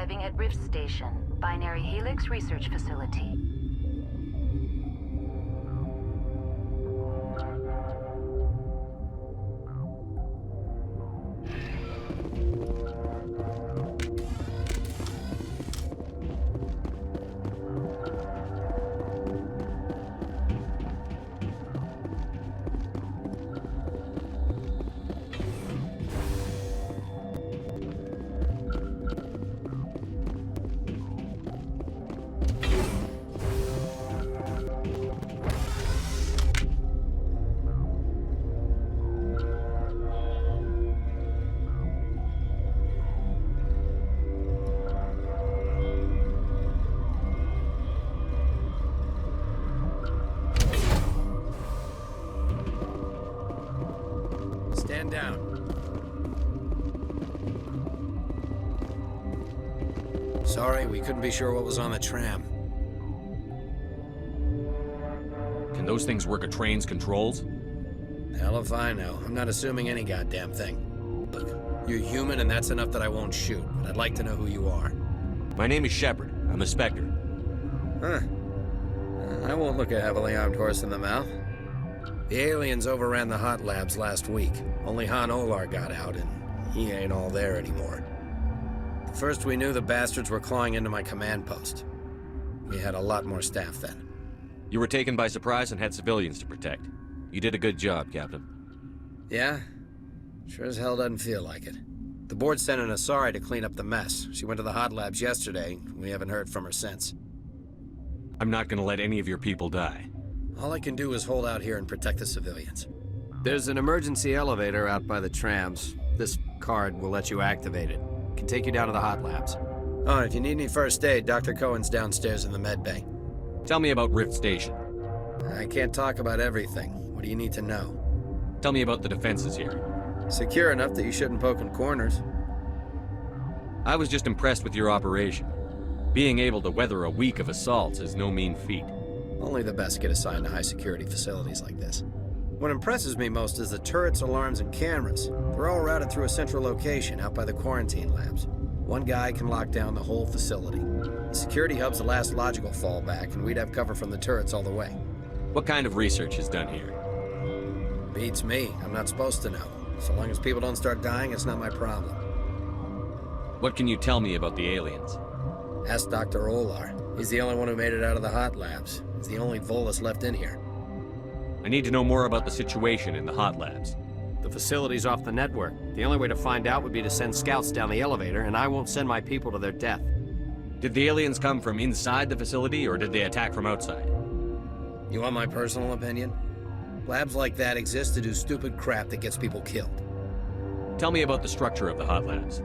arriving at Rift Station, Binary Helix Research Facility. Stand down. Sorry, we couldn't be sure what was on the tram. Can those things work a train's controls? Hell if I know. I'm not assuming any goddamn thing. Look, you're human and that's enough that I won't shoot, but I'd like to know who you are. My name is Shepard. I'm a Spectre. Huh. I won't look a heavily armed horse in the mouth. The aliens overran the hot labs last week. Only Han Olar got out, and he ain't all there anymore. First we knew the bastards were clawing into my command post. We had a lot more staff then. You were taken by surprise and had civilians to protect. You did a good job, Captain. Yeah? Sure as hell doesn't feel like it. The board sent an Asari to clean up the mess. She went to the hot labs yesterday. We haven't heard from her since. I'm not gonna let any of your people die. All I can do is hold out here and protect the civilians. There's an emergency elevator out by the trams. This card will let you activate it. Can take you down to the hot labs. Oh, and if you need any first aid, Dr. Cohen's downstairs in the med bay. Tell me about Rift Station. I can't talk about everything. What do you need to know? Tell me about the defenses here. Secure enough that you shouldn't poke in corners. I was just impressed with your operation. Being able to weather a week of assaults is no mean feat. Only the best get assigned to high-security facilities like this. What impresses me most is the turrets, alarms, and cameras. They're all routed through a central location out by the quarantine labs. One guy can lock down the whole facility. The security hub's the last logical fallback, and we'd have cover from the turrets all the way. What kind of research is done here? Beats me. I'm not supposed to know. So long as people don't start dying, it's not my problem. What can you tell me about the aliens? Ask Dr. Olar. He's the only one who made it out of the hot labs. He's the only Volus left in here. I need to know more about the situation in the hot labs. The facility's off the network. The only way to find out would be to send scouts down the elevator, and I won't send my people to their death. Did the aliens come from inside the facility, or did they attack from outside? You want my personal opinion? Labs like that exist to do stupid crap that gets people killed. Tell me about the structure of the hot labs.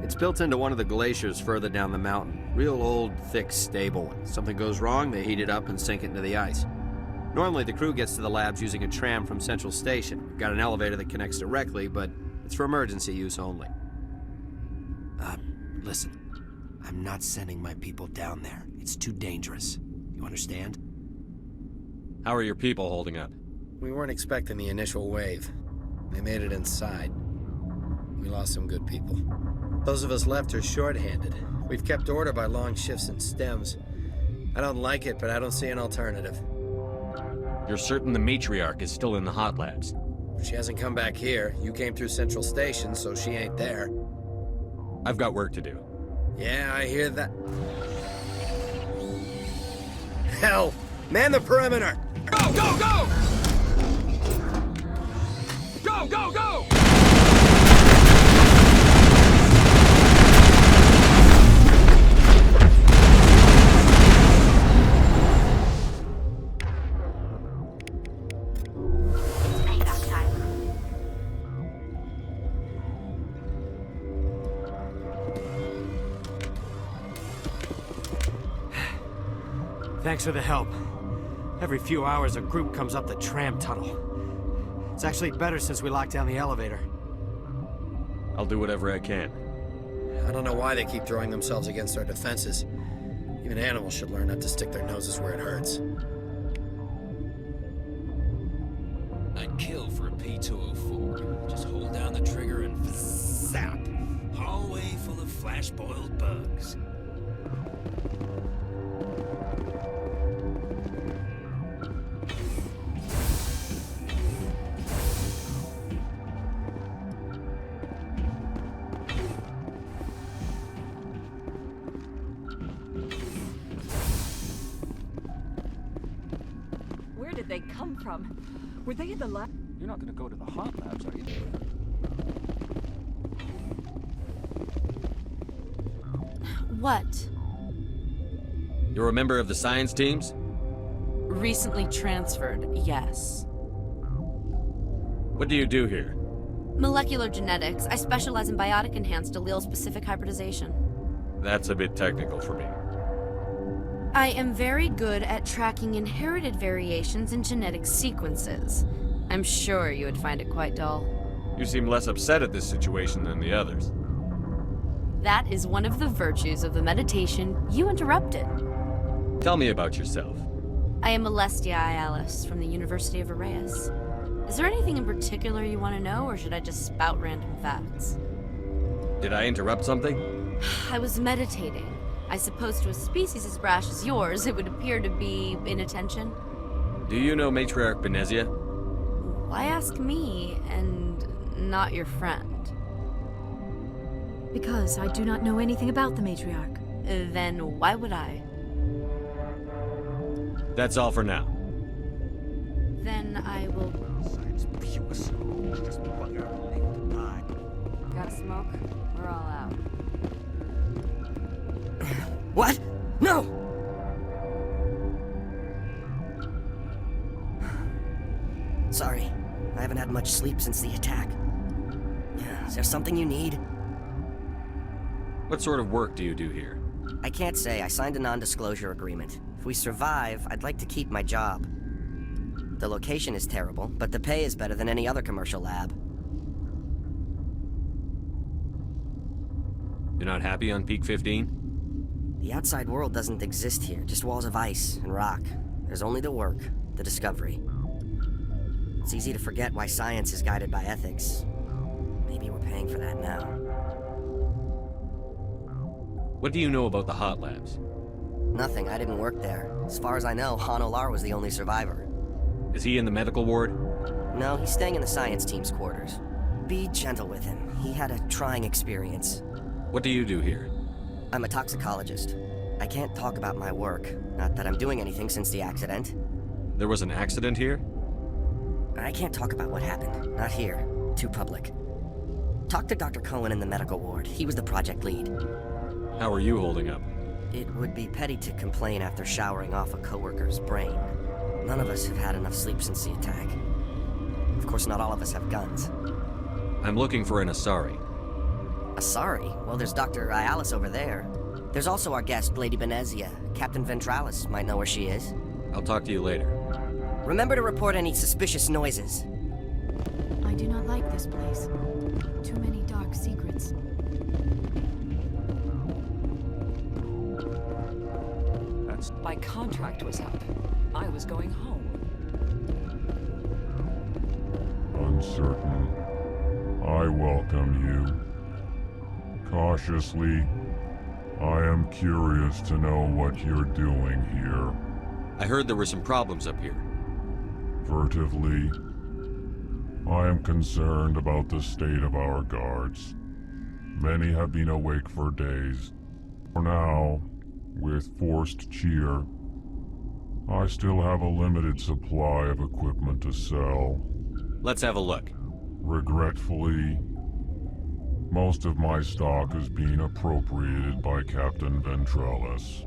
It's built into one of the glaciers further down the mountain. Real old, thick, stable. When something goes wrong, they heat it up and sink it into the ice. Normally, the crew gets to the labs using a tram from Central Station. We've got an elevator that connects directly, but it's for emergency use only. Listen. I'm not sending my people down there. It's too dangerous. You understand? How are your people holding up? We weren't expecting the initial wave. They made it inside. We lost some good people. Those of us left are short-handed. We've kept order by long shifts and stems. I don't like it, but I don't see an alternative. You're certain the matriarch is still in the hot labs? She hasn't come back here. You came through Central Station, so she ain't there. I've got work to do. Yeah, I hear that. Hell! Man the perimeter! Go, go, go! Go, go, go! Thanks for the help. Every few hours, a group comes up the tram tunnel. It's actually better since we locked down the elevator. I'll do whatever I can. I don't know why they keep throwing themselves against our defenses. Even animals should learn not to stick their noses where it hurts. I'd kill for a P-204. Just hold down the trigger and zap. Hallway full of flash-boiled bugs. Where did they come from? Were they in the lab? You're not gonna go to the hot labs, are you? What? You're a member of the science teams? Recently transferred, yes. What do you do here? Molecular genetics. I specialize in biotic-enhanced allele-specific hybridization. That's a bit technical for me. I am very good at tracking inherited variations in genetic sequences. I'm sure you would find it quite dull. You seem less upset at this situation than the others. That is one of the virtues of the meditation you interrupted. Tell me about yourself. I am Alestia Ialis from the University of Arraeus. Is there anything in particular you want to know, or should I just spout random facts? Did I interrupt something? I was meditating. I suppose to a species as brash as yours, it would appear to be inattention. Do you know Matriarch Benezia? Why ask me, and not your friend? Because I do not know anything about the matriarch. Then why would I? That's all for now. Then I will... Gotta smoke? We're all out. What? No! Sorry, I haven't had much sleep since the attack. Is there something you need? What sort of work do you do here? I can't say. I signed a non-disclosure agreement. If we survive, I'd like to keep my job. The location is terrible, but the pay is better than any other commercial lab. You're not happy on Peak 15? The outside world doesn't exist here, just walls of ice and rock. There's only the work, the discovery. It's easy to forget why science is guided by ethics. Maybe we're paying for that now. What do you know about the hot labs? Nothing, I didn't work there. As far as I know, Han Olar was the only survivor. Is he in the medical ward? No, he's staying in the science team's quarters. Be gentle with him. He had a trying experience. What do you do here? I'm a toxicologist. I can't talk about my work. Not that I'm doing anything since the accident. There was an accident here? I can't talk about what happened. Not here. Too public. Talk to Dr. Cohen in the medical ward. He was the project lead. How are you holding up? It would be petty to complain after showering off a coworker's brain. None of us have had enough sleep since the attack. Of course, not all of us have guns. I'm looking for an Asari. Asari? Well, there's Dr. Ialis over there. There's also our guest, Lady Benezia. Captain Ventralis might know where she is. I'll talk to you later. Remember to report any suspicious noises. I do not like this place. Too many dark secrets. My contract was up. I was going home. Uncertain. I welcome you. Cautiously, I am curious to know what you're doing here. I heard there were some problems up here. Furtively, I am concerned about the state of our guards. Many have been awake for days. For now, with forced cheer, I still have a limited supply of equipment to sell. Let's have a look. Regretfully, most of my stock is being appropriated by Captain Ventralis.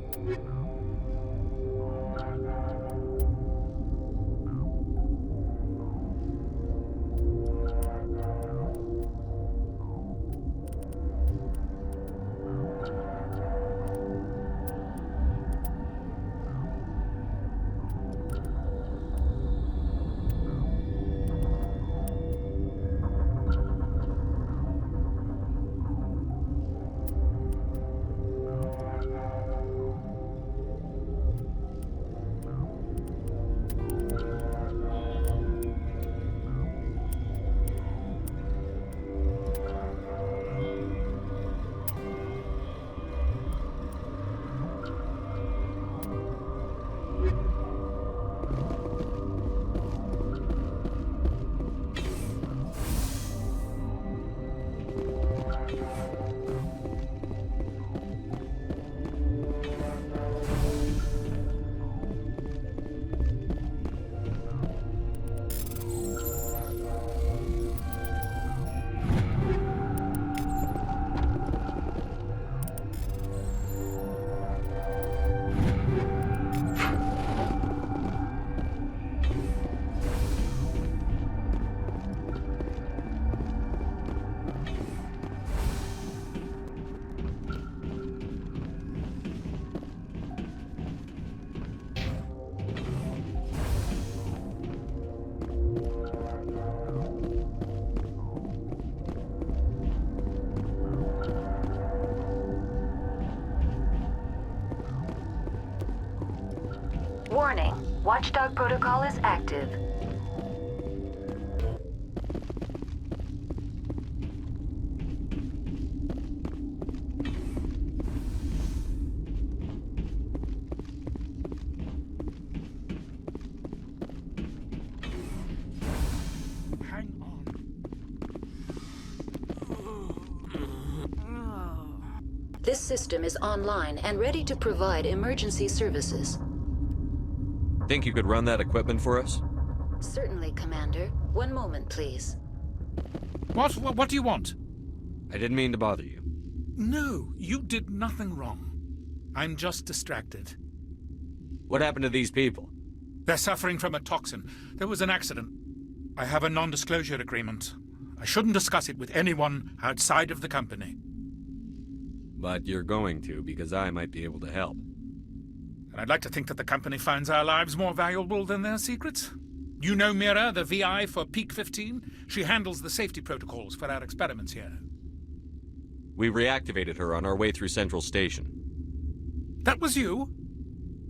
Warning, Watchdog protocol is active. This system is online and ready to provide emergency services. Think you could run that equipment for us? Certainly, Commander. One moment, please. What do you want? I didn't mean to bother you. No, you did nothing wrong. I'm just distracted. What happened to these people? They're suffering from a toxin. There was an accident. I have a non-disclosure agreement. I shouldn't discuss it with anyone outside of the company. But you're going to, because I might be able to help. And I'd like to think that the company finds our lives more valuable than their secrets. You know Mira, the VI for Peak 15? She handles the safety protocols for our experiments here. We reactivated her on our way through Central Station. That was you?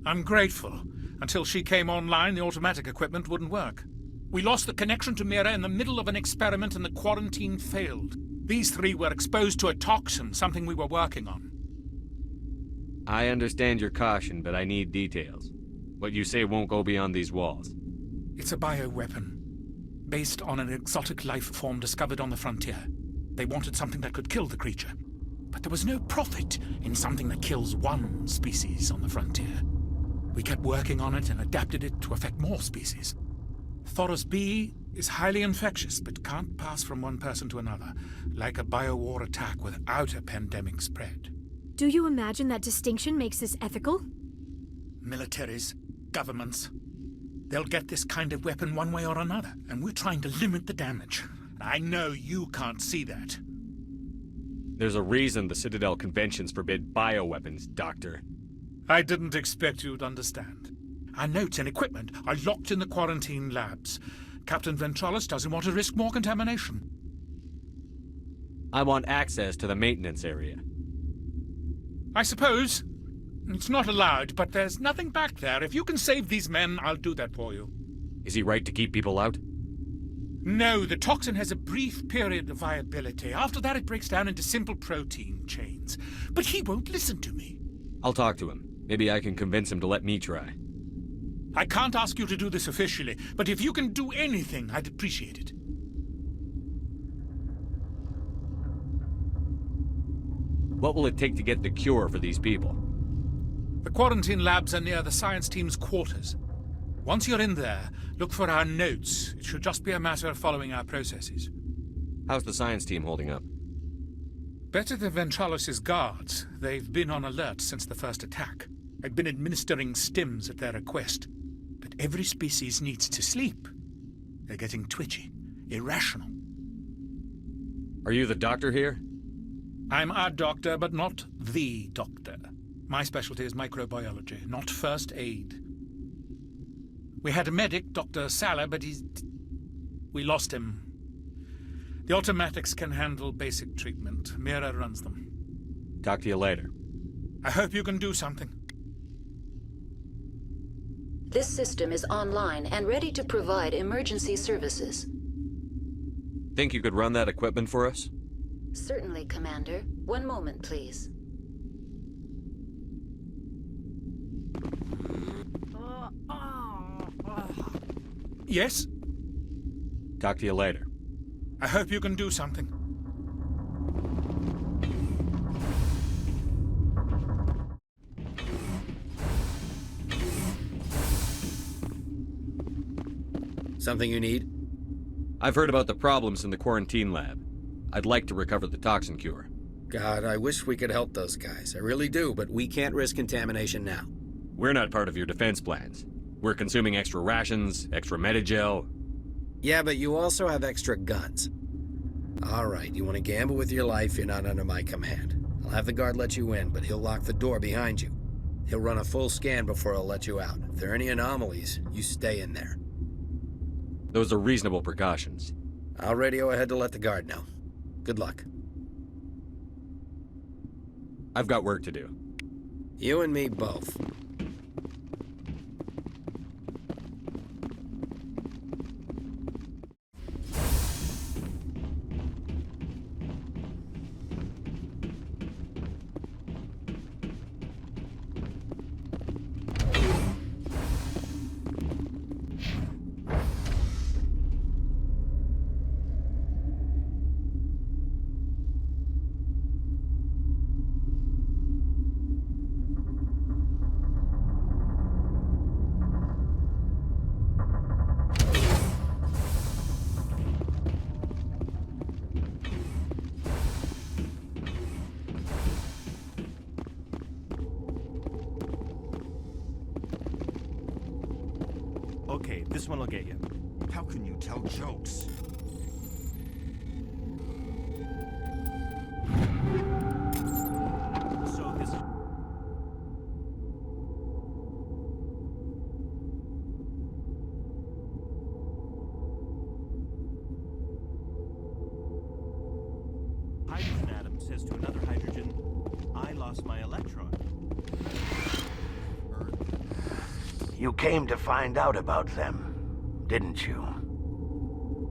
I'm grateful. Until she came online, the automatic equipment wouldn't work. We lost the connection to Mira in the middle of an experiment and the quarantine failed. These three were exposed to a toxin, something we were working on. I understand your caution, but I need details. What you say won't go beyond these walls. It's a bioweapon, based on an exotic life form discovered on the frontier. They wanted something that could kill the creature. But there was no profit in something that kills one species on the frontier. We kept working on it and adapted it to affect more species. Thoros B is highly infectious, but can't pass from one person to another, like a biowar attack without a pandemic spread. Do you imagine that distinction makes this ethical? Militaries, governments, they'll get this kind of weapon one way or another, and we're trying to limit the damage. I know you can't see that. There's a reason the Citadel conventions forbid bioweapons, Doctor. I didn't expect you'd understand. Our notes and equipment are locked in the quarantine labs. Captain Ventralis doesn't want to risk more contamination. I want access to the maintenance area. I suppose. It's not allowed, but there's nothing back there. If you can save these men, I'll do that for you. Is he right to keep people out? No, the toxin has a brief period of viability. After that, it breaks down into simple protein chains. But he won't listen to me. I'll talk to him. Maybe I can convince him to let me try. I can't ask you to do this officially, but if you can do anything, I'd appreciate it. What will it take to get the cure for these people? The quarantine labs are near the science team's quarters. Once you're in there, look for our notes. It should just be a matter of following our processes. How's the science team holding up? Better than Ventralis' guards. They've been on alert since the first attack. I've been administering stims at their request. But every species needs to sleep. They're getting twitchy, irrational. Are you the doctor here? I'm a doctor, but not the doctor. My specialty is microbiology, not first aid. We had a medic, Dr. Salah, but we lost him. The automatics can handle basic treatment. Mira runs them. Talk to you later. I hope you can do something. This system is online and ready to provide emergency services. Think you could run that equipment for us? Certainly, Commander. One moment, please. Yes? Talk to you later. I hope you can do something. Something you need? I've heard about the problems in the quarantine lab. I'd like to recover the toxin cure. God, I wish we could help those guys. I really do, but we can't risk contamination now. We're not part of your defense plans. We're consuming extra rations, extra Medigel. Yeah, but you also have extra guns. All right, you want to gamble with your life, you're not under my command. I'll have the guard let you in, but he'll lock the door behind you. He'll run a full scan before he'll let you out. If there are any anomalies, you stay in there. Those are reasonable precautions. I'll radio ahead to let the guard know. Good luck. I've got work to do. You and me both. Okay, this one will get you. How can you tell jokes? So this... Hydrogen atom says to another hydrogen, I lost my electron. You came to find out about them, didn't you?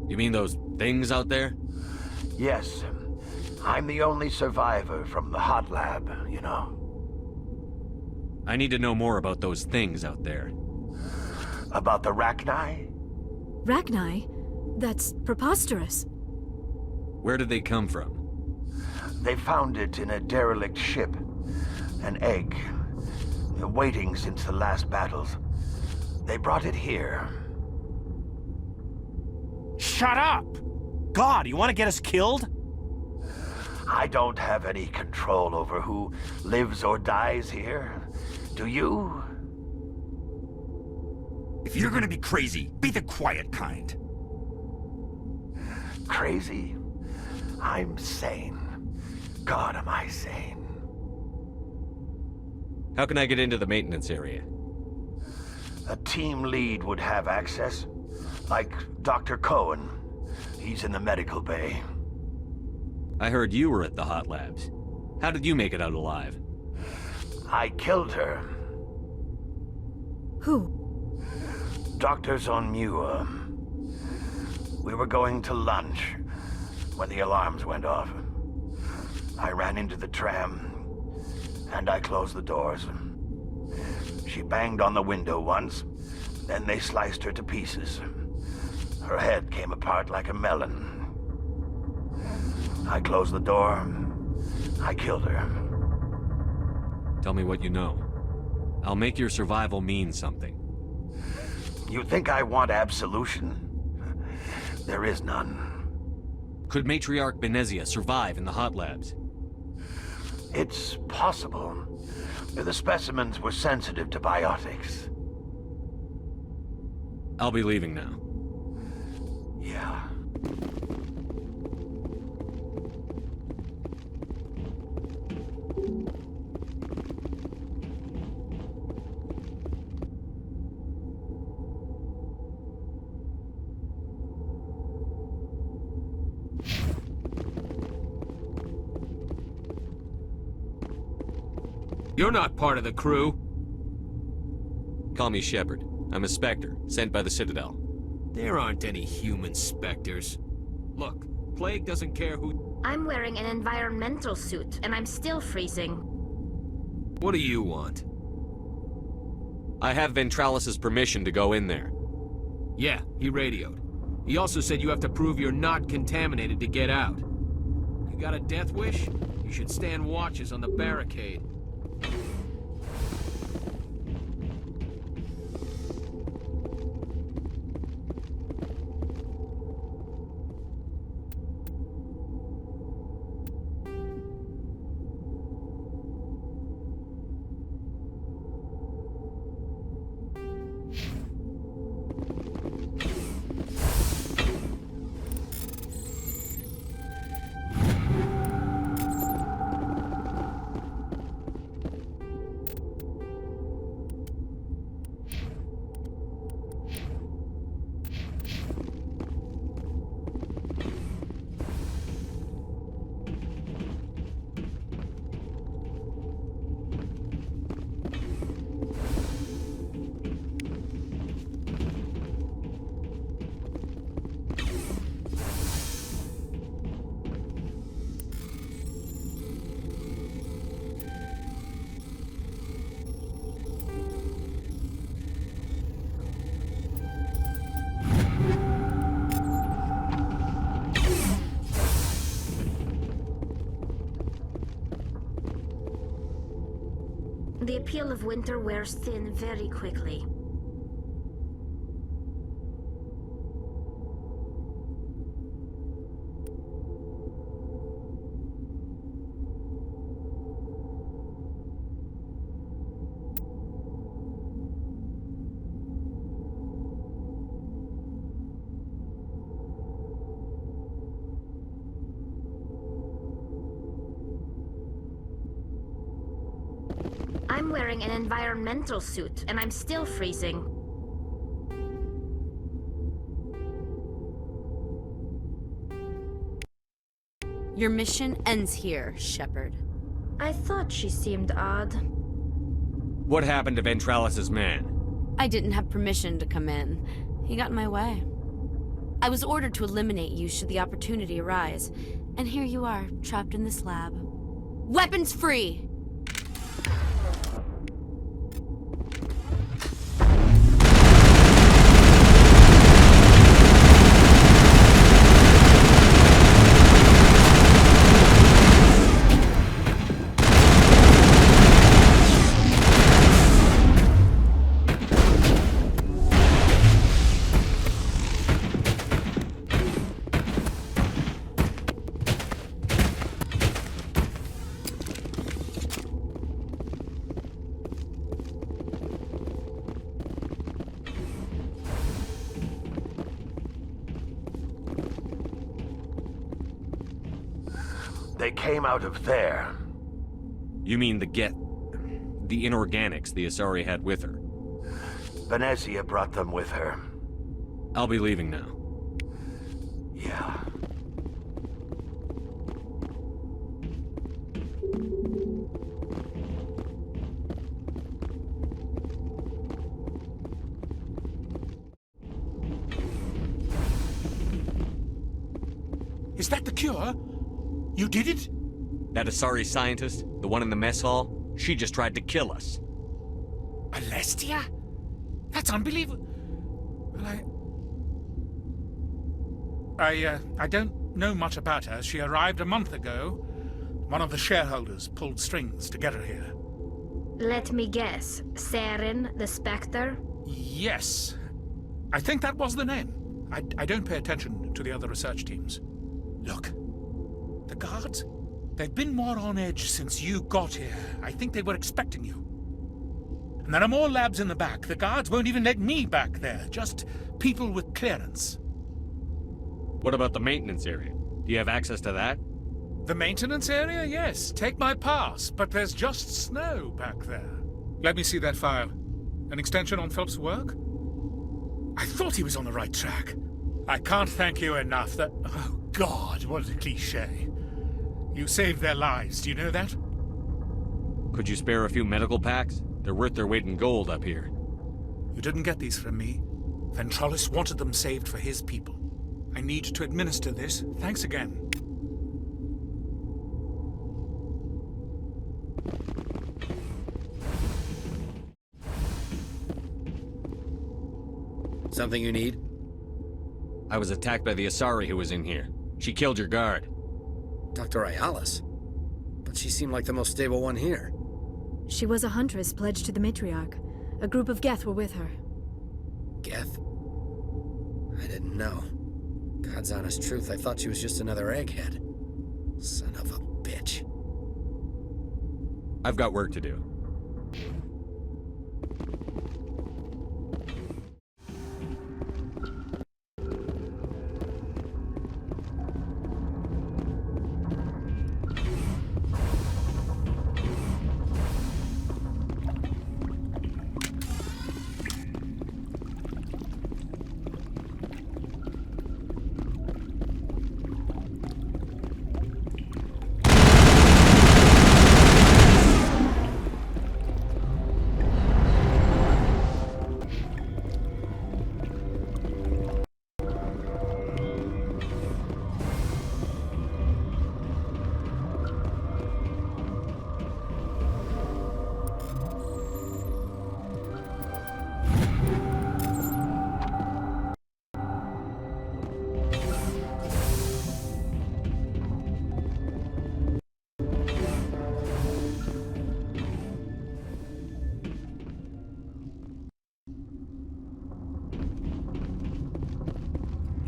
You mean those things out there? Yes. I'm the only survivor from the hot lab, you know. I need to know more about those things out there. About the Rachni? Rachni? That's preposterous. Where did they come from? They found it in a derelict ship. An egg. Waiting since the last battles. They brought it here. Shut up! God, you want to get us killed? I don't have any control over who lives or dies here. Do you? If you're gonna be crazy, be the quiet kind. Crazy? I'm sane. God, am I sane. How can I get into the maintenance area? A team lead would have access. Like Dr. Cohen. He's in the medical bay. I heard you were at the hot labs. How did you make it out alive? I killed her. Who? Dr. Zonmua. We were going to lunch when the alarms went off. I ran into the tram, and I closed the doors. She banged on the window once, then they sliced her to pieces. Her head came apart like a melon. I closed the door. I killed her. Tell me what you know. I'll make your survival mean something. You think I want absolution? There is none. Could Matriarch Benezia survive in the hot labs? It's possible. The specimens were sensitive to biotics. I'll be leaving now. Yeah. You're not part of the crew. Call me Shepard. I'm a Spectre, sent by the Citadel. There aren't any human specters. Look, Plague doesn't care who... I'm wearing an environmental suit, and I'm still freezing. What do you want? I have Ventralis's permission to go in there. Yeah, he radioed. He also said you have to prove you're not contaminated to get out. You got a death wish? You should stand watches on the barricade. The appeal of winter wears thin very quickly. I'm wearing an environmental suit, and I'm still freezing. Your mission ends here, Shepard. I thought she seemed odd. What happened to Ventralis's man? I didn't have permission to come in. He got in my way. I was ordered to eliminate you should the opportunity arise. And here you are, trapped in this lab. Weapons free! They came out of there. You mean the inorganics the Asari had with her? Venezia brought them with her. I'll be leaving now. Yeah. Is that the cure? You did it? That Asari scientist, the one in the mess hall, she just tried to kill us. Alestia? That's unbelievable. Well, I don't know much about her. She arrived a month ago. One of the shareholders pulled strings to get her here. Let me guess. Saren, the Spectre? Yes. I think that was the name. I don't pay attention to the other research teams. Look, the guards, they've been more on edge since you got here. I think they were expecting you. And there are more labs in the back. The guards won't even let me back there. Just people with clearance. What about the maintenance area? Do you have access to that? The maintenance area? Yes. Take my pass. But there's just snow back there. Let me see that file. An extension on Philip's work? I thought he was on the right track. I can't thank you enough that... Oh, God, what a cliché. You saved their lives, do you know that? Could you spare a few medical packs? They're worth their weight in gold up here. You didn't get these from me. Ventralis wanted them saved for his people. I need to administer this. Thanks again. Something you need? I was attacked by the Asari who was in here. She killed your guard. Dr. Ayalis? But she seemed like the most stable one here. She was a huntress pledged to the matriarch. A group of Geth were with her. Geth? I didn't know. God's honest truth, I thought she was just another egghead. Son of a bitch. I've got work to do.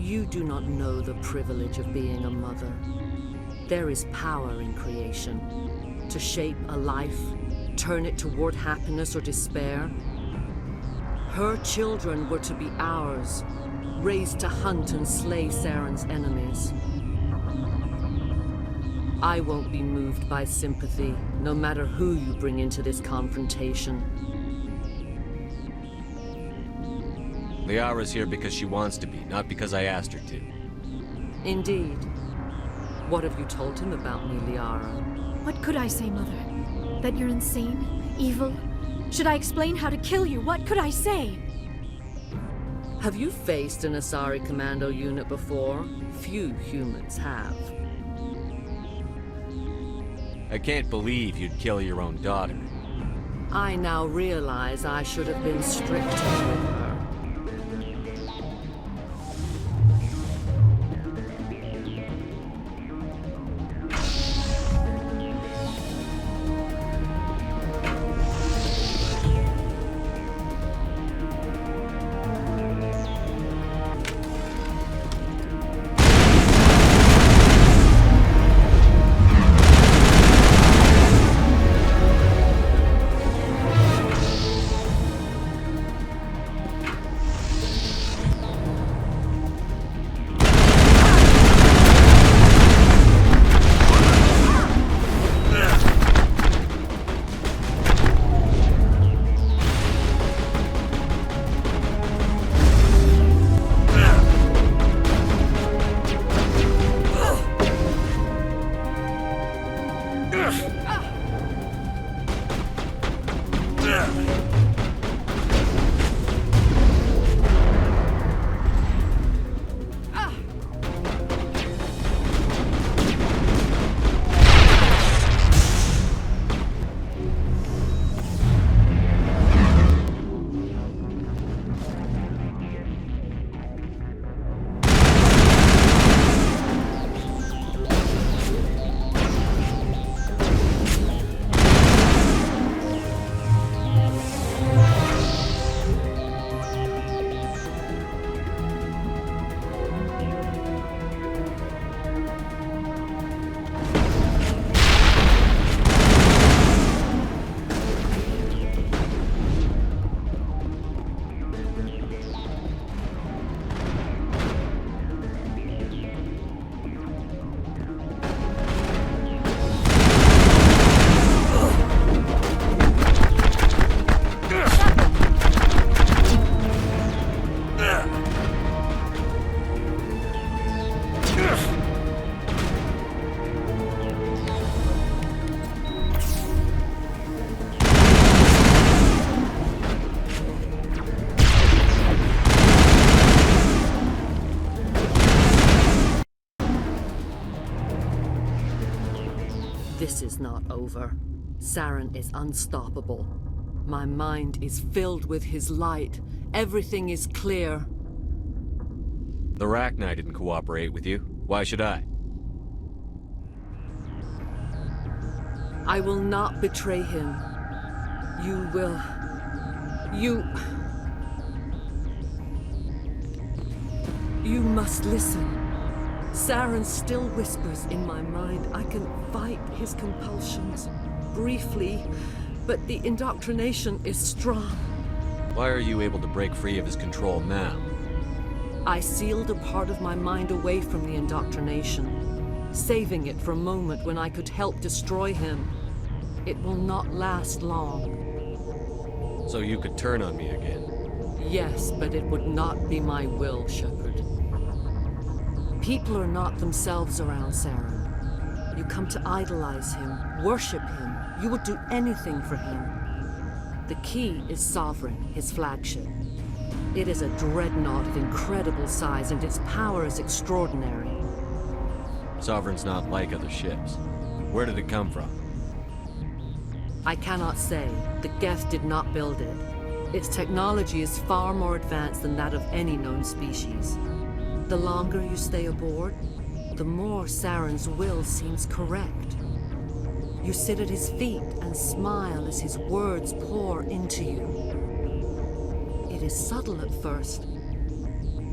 You do not know the privilege of being a mother. There is power in creation. To shape a life, turn it toward happiness or despair. Her children were to be ours, raised to hunt and slay Saren's enemies. I won't be moved by sympathy, no matter who you bring into this confrontation. Liara's here because she wants to be, not because I asked her to. Indeed. What have you told him about me, Liara? What could I say, Mother? That you're insane? Evil? Should I explain how to kill you? What could I say? Have you faced an Asari commando unit before? Few humans have. I can't believe you'd kill your own daughter. I now realize I should have been stricter with her. This is not over. Saren is unstoppable. My mind is filled with his light. Everything is clear. The Rachni didn't cooperate with you. Why should I? I will not betray him. You will... You must listen. Saren still whispers in my mind. I can fight his compulsions. Briefly, but the indoctrination is strong. Why are you able to break free of his control now? I sealed a part of my mind away from the indoctrination, saving it for a moment when I could help destroy him. It will not last long. So you could turn on me again? Yes, but it would not be my will, Shepard. People are not themselves around Saren. You come to idolize him, worship him. You would do anything for him. The key is Sovereign, his flagship. It is a dreadnought of incredible size, and its power is extraordinary. Sovereign's not like other ships. Where did it come from? I cannot say. The Geth did not build it. Its technology is far more advanced than that of any known species. The longer you stay aboard, the more Saren's will seems correct. You sit at his feet and smile as his words pour into you. It is subtle at first.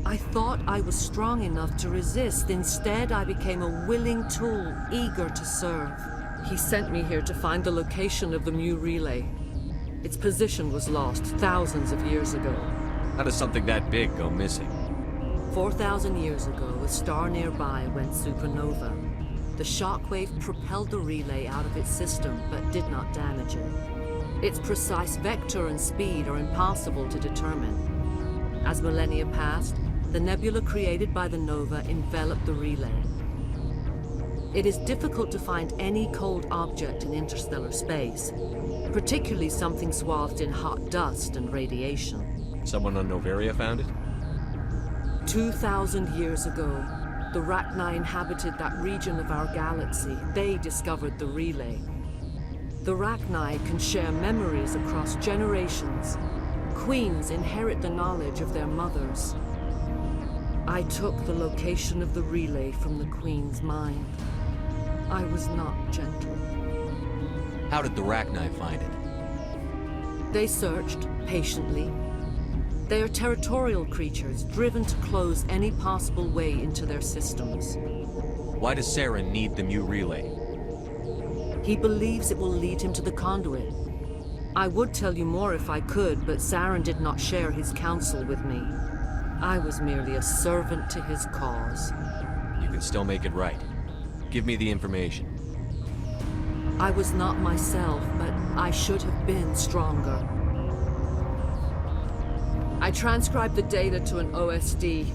I thought I was strong enough to resist. Instead, I became a willing tool, eager to serve. He sent me here to find the location of the Mu relay. Its position was lost thousands of years ago. How does something that big go missing? 4,000 years ago, a star nearby went supernova. The shockwave propelled the relay out of its system, but did not damage it. Its precise vector and speed are impossible to determine. As millennia passed, the nebula created by the nova enveloped the relay. It is difficult to find any cold object in interstellar space, particularly something swathed in hot dust and radiation. Someone on Noveria found it? 2,000 years ago, the Rachni inhabited that region of our galaxy. They discovered the relay. The Rachni can share memories across generations. Queens inherit the knowledge of their mothers. I took the location of the relay from the Queen's mind. I was not gentle. How did the Rachni find it? They searched, patiently. They are territorial creatures, driven to close any possible way into their systems. Why does Saren need the Mu relay? He believes it will lead him to the conduit. I would tell you more if I could, but Saren did not share his counsel with me. I was merely a servant to his cause. You can still make it right. Give me the information. I was not myself, but I should have been stronger. I transcribed the data to an OSD.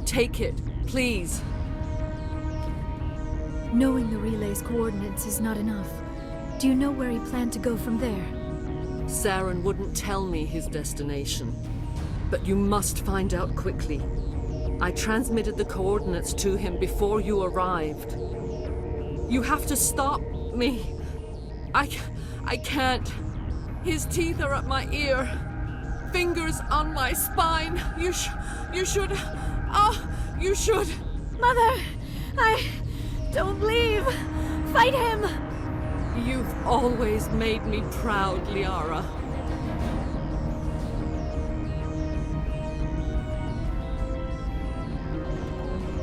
Take it, please. Knowing the relay's coordinates is not enough. Do you know where he planned to go from there? Saren wouldn't tell me his destination. But you must find out quickly. I transmitted the coordinates to him before you arrived. You have to stop me. I can't. His teeth are at my ear. Fingers on my spine. You should. You should. Mother! Don't leave! Fight him! You've always made me proud, Liara.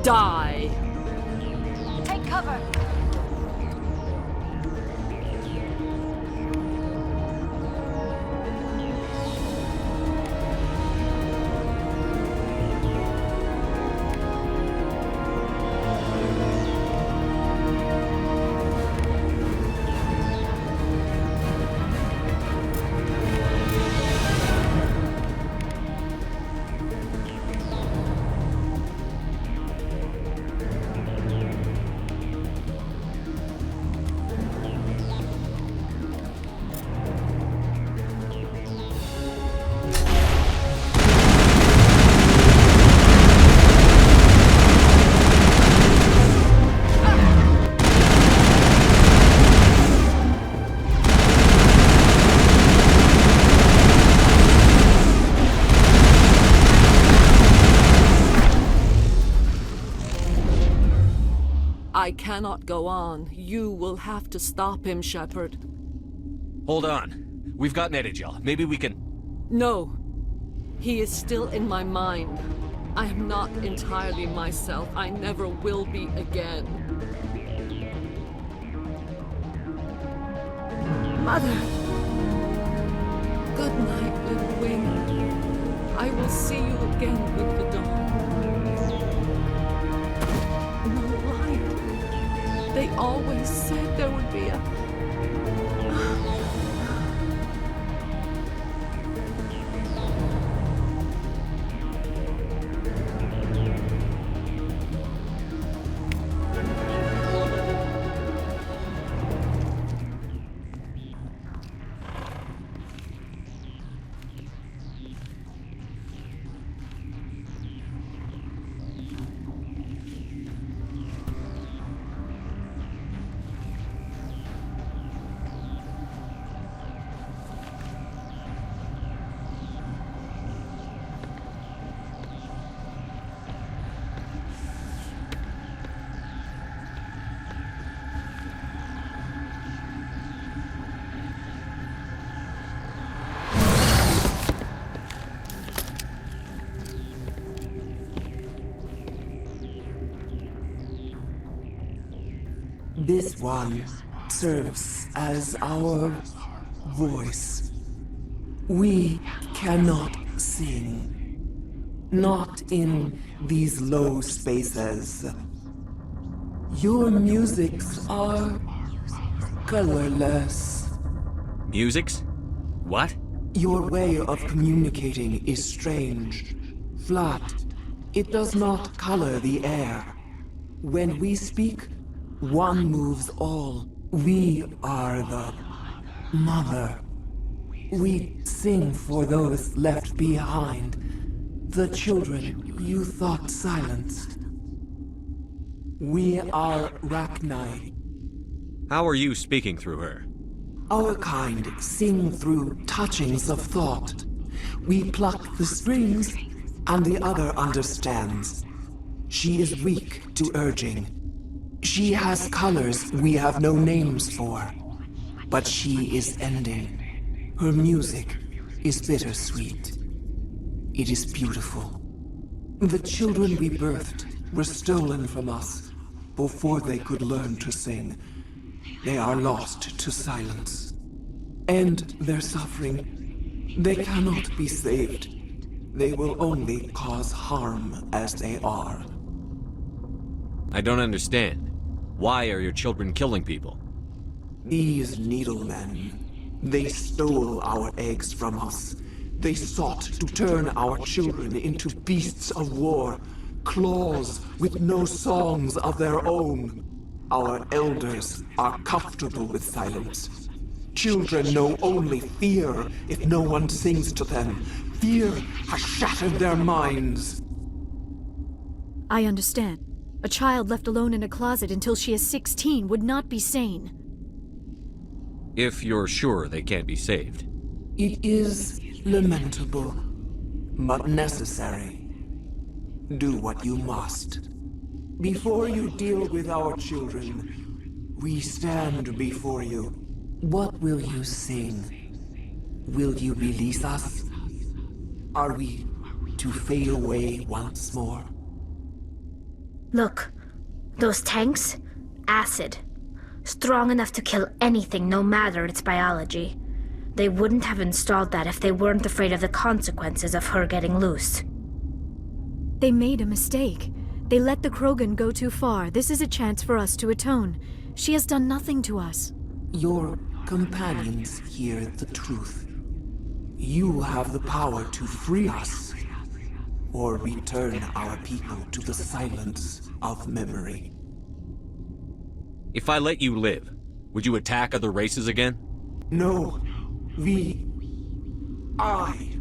Die! Take cover! I cannot go on. You will have to stop him, Shepard. Hold on. We've got Netagel. Maybe we can... No. He is still in my mind. I am not entirely myself. I never will be again. Mother! Good night, little wing. I will see you again with the dawn. No light. They always said there would be a... This one serves as our voice. We cannot sing. Not in these low spaces. Your musics are colorless. Musics? What? Your way of communicating is strange. Flat. It does not color the air. When we speak, one moves all. We are the mother. We sing for those left behind. The children you thought silenced. We are Rachni. How are you speaking through her? Our kind sing through touchings of thought. We pluck the strings, and the other understands. She is weak to urging. She has colors we have no names for. But she is ending. Her music is bittersweet. It is beautiful. The children we birthed were stolen from us before they could learn to sing. They are lost to silence. End their suffering. They cannot be saved. They will only cause harm as they are. I don't understand. Why are your children killing people? These needlemen, they stole our eggs from us. They sought to turn our children into beasts of war, claws with no songs of their own. Our elders are comfortable with silence. Children know only fear if no one sings to them. Fear has shattered their minds. I understand. A child left alone in a closet until she is 16 would not be sane. If you're sure they can't be saved. It is lamentable, but necessary. Do what you must. Before you deal with our children, we stand before you. What will you sing? Will you release us? Are we to fade away once more? Look, those tanks? Acid. Strong enough to kill anything, no matter its biology. They wouldn't have installed that if they weren't afraid of the consequences of her getting loose. They made a mistake. They let the Krogan go too far. This is a chance for us to atone. She has done nothing to us. Your companions hear the truth. You have the power to free us, or return our people to the silence of memory. If I let you live, would you attack other races again? No. I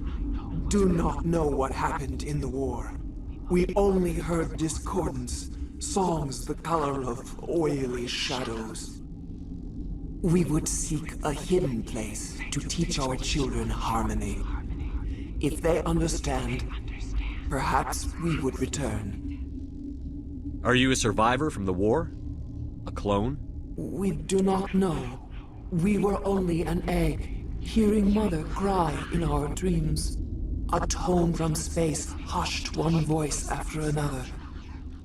do not know what happened in the war. We only heard discordance, songs the color of oily shadows. We would seek a hidden place to teach our children harmony. If they understand, perhaps we would return. Are you a survivor from the war? A clone? We do not know. We were only an egg, hearing Mother cry in our dreams. A tone from space hushed one voice after another.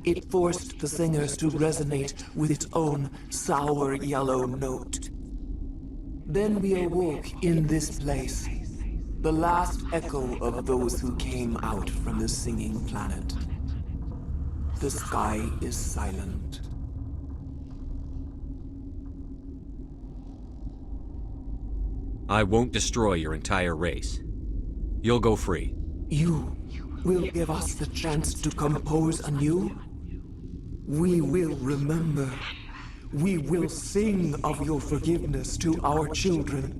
It forced the singers to resonate with its own sour yellow note. Then we awoke in this place, the last echo of those who came out from the singing planet. The sky is silent. I won't destroy your entire race. You'll go free. You will give us the chance to compose anew? We will remember. We will sing of your forgiveness to our children.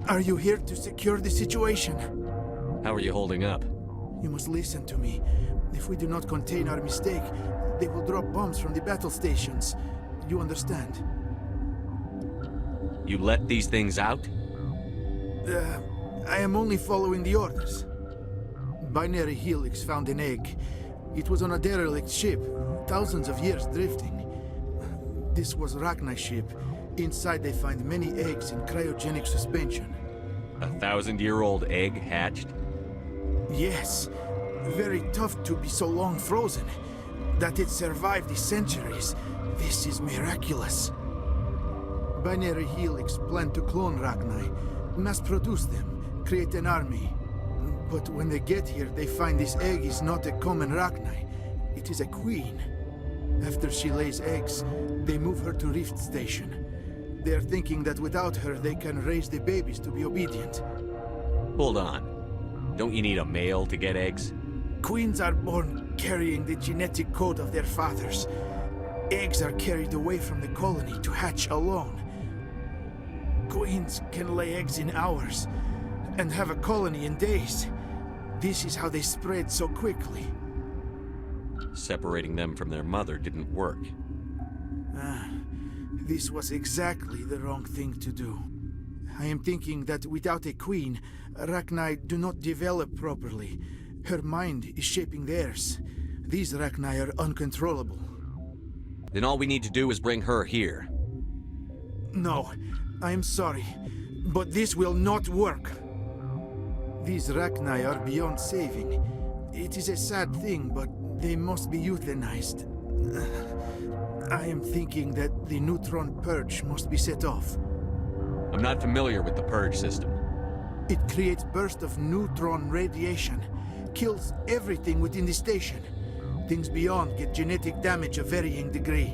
Are you here to secure the situation? How are you holding up? You must listen to me. If we do not contain our mistake, they will drop bombs from the battle stations. You understand? You let these things out? I am only following the orders. Binary Helix found an egg. It was on a derelict ship, thousands of years drifting. This was Rachni's ship. Inside they find many eggs in cryogenic suspension. A 1,000-year-old egg hatched? Yes. Very tough to be so long frozen. That it survived the centuries. This is miraculous. Binary Helix planned to clone Rachni, mass-produce them, create an army. But when they get here, they find this egg is not a common Rachni. It is a queen. After she lays eggs, they move her to Rift Station. They are thinking that without her, they can raise the babies to be obedient. Hold on. Don't you need a male to get eggs? Queens are born carrying the genetic code of their fathers. Eggs are carried away from the colony to hatch alone. Queens can lay eggs in hours and have a colony in days. This is how they spread so quickly. Separating them from their mother didn't work. This was exactly the wrong thing to do. I am thinking that without a queen, Rachni do not develop properly. Her mind is shaping theirs. These Rachni are uncontrollable. Then all we need to do is bring her here. No, I am sorry, but this will not work. These Rachni are beyond saving. It is a sad thing, but they must be euthanized. I am thinking that the neutron purge must be set off. I'm not familiar with the purge system. It creates bursts of neutron radiation, kills everything within the station. Things beyond get genetic damage of varying degree.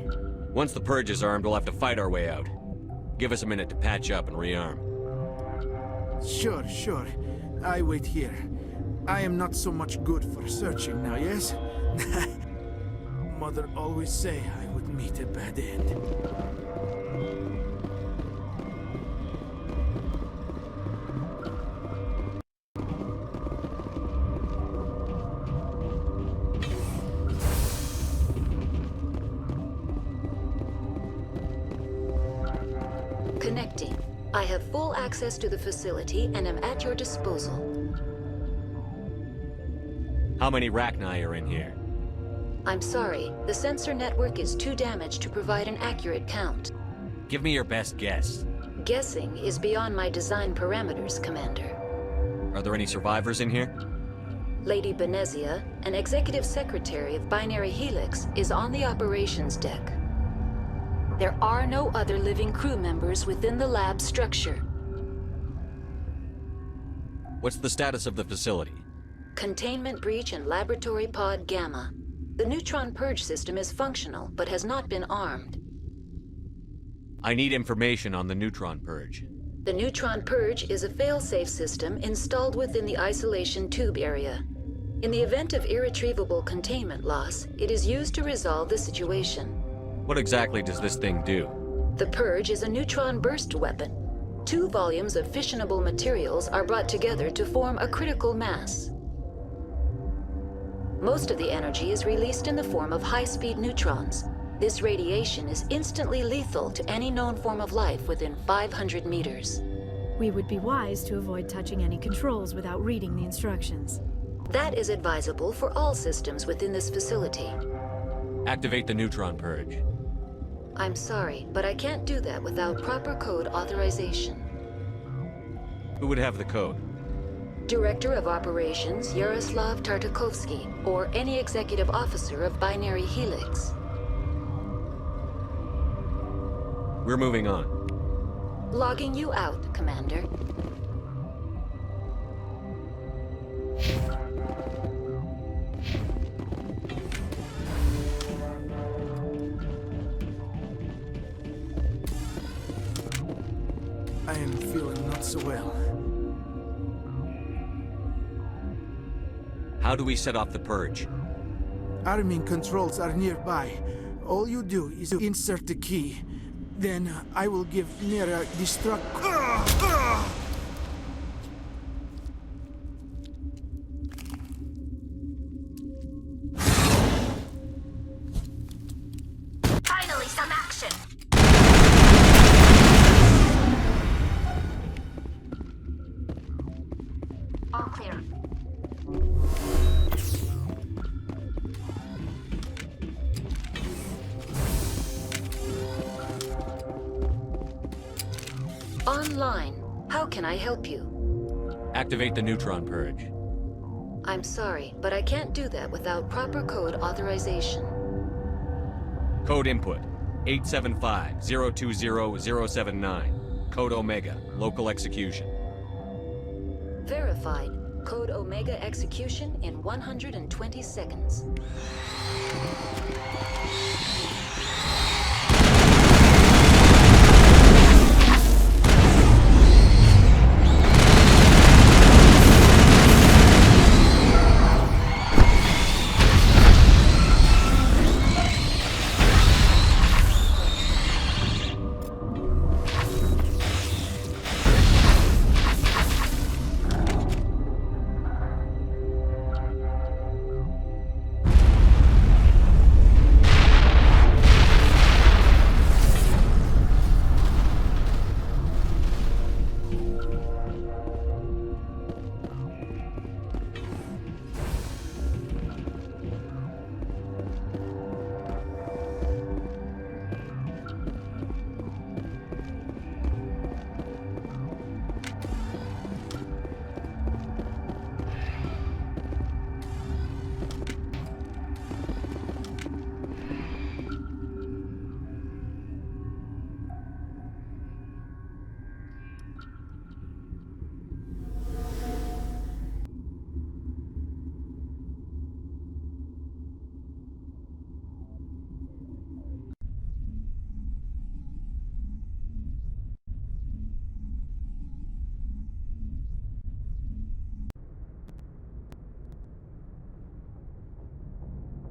Once the purge is armed, we'll have to fight our way out. Give us a minute to patch up and rearm. Sure. I wait here. I am not so much good for searching now, yes? Mother always say I would meet a bad end. Connecting. I have full access to the facility and am at your disposal. How many Rachni are in here? I'm sorry, the sensor network is too damaged to provide an accurate count. Give me your best guess. Guessing is beyond my design parameters, Commander. Are there any survivors in here? Lady Benezia, an executive secretary of Binary Helix, is on the operations deck. There are no other living crew members within the lab structure. What's the status of the facility? Containment breach in Laboratory Pod Gamma. The neutron purge system is functional, but has not been armed. I need information on the neutron purge. The neutron purge is a fail-safe system installed within the isolation tube area. In the event of irretrievable containment loss, it is used to resolve the situation. What exactly does this thing do? The purge is a neutron burst weapon. 2 volumes of fissionable materials are brought together to form a critical mass. Most of the energy is released in the form of high-speed neutrons. This radiation is instantly lethal to any known form of life within 500 meters. We would be wise to avoid touching any controls without reading the instructions. That is advisable for all systems within this facility. Activate the neutron purge. I'm sorry, but I can't do that without proper code authorization. Who would have the code? Director of Operations Yaroslav Tartakovsky, or any executive officer of Binary Helix. We're moving on. Logging you out, Commander. I am feeling not so well. How do we set off the purge? Arming controls are nearby. All you do is insert the key. Then I will give Nera destruct. some action. All clear. Online. How can I help you? Activate the neutron purge. I'm sorry, but I can't do that without proper code authorization. Code input 875-020-079. Code Omega. Local execution. Verified. Code Omega execution in 120 seconds.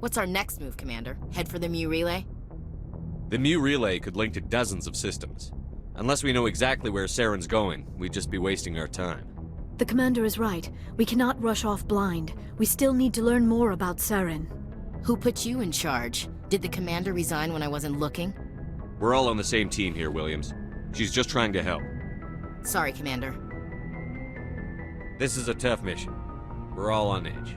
What's our next move, Commander? Head for the Mu Relay? The Mu Relay could link to dozens of systems. Unless we know exactly where Saren's going, we'd just be wasting our time. The commander is right. We cannot rush off blind. We still need to learn more about Saren. Who put you in charge? Did the commander resign when I wasn't looking? We're all on the same team here, Williams. She's just trying to help. Sorry, Commander. This is a tough mission. We're all on edge.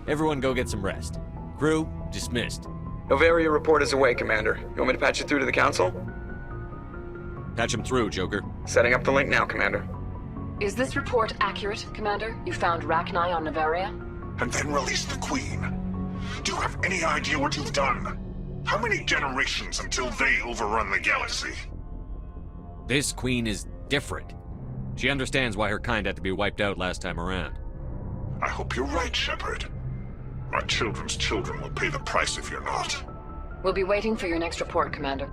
Everyone go get some rest. Crew, dismissed. Noveria report is away, Commander. You want me to patch it through to the Council? Patch him through, Joker. Setting up the link now, Commander. Is this report accurate, Commander? You found Rachni on Noveria? And then released the Queen. Do you have any idea what you've done? How many generations until they overrun the galaxy? This Queen is different. She understands why her kind had to be wiped out last time around. I hope you're right, Shepard. Our children's children will pay the price if you're not. We'll be waiting for your next report, Commander.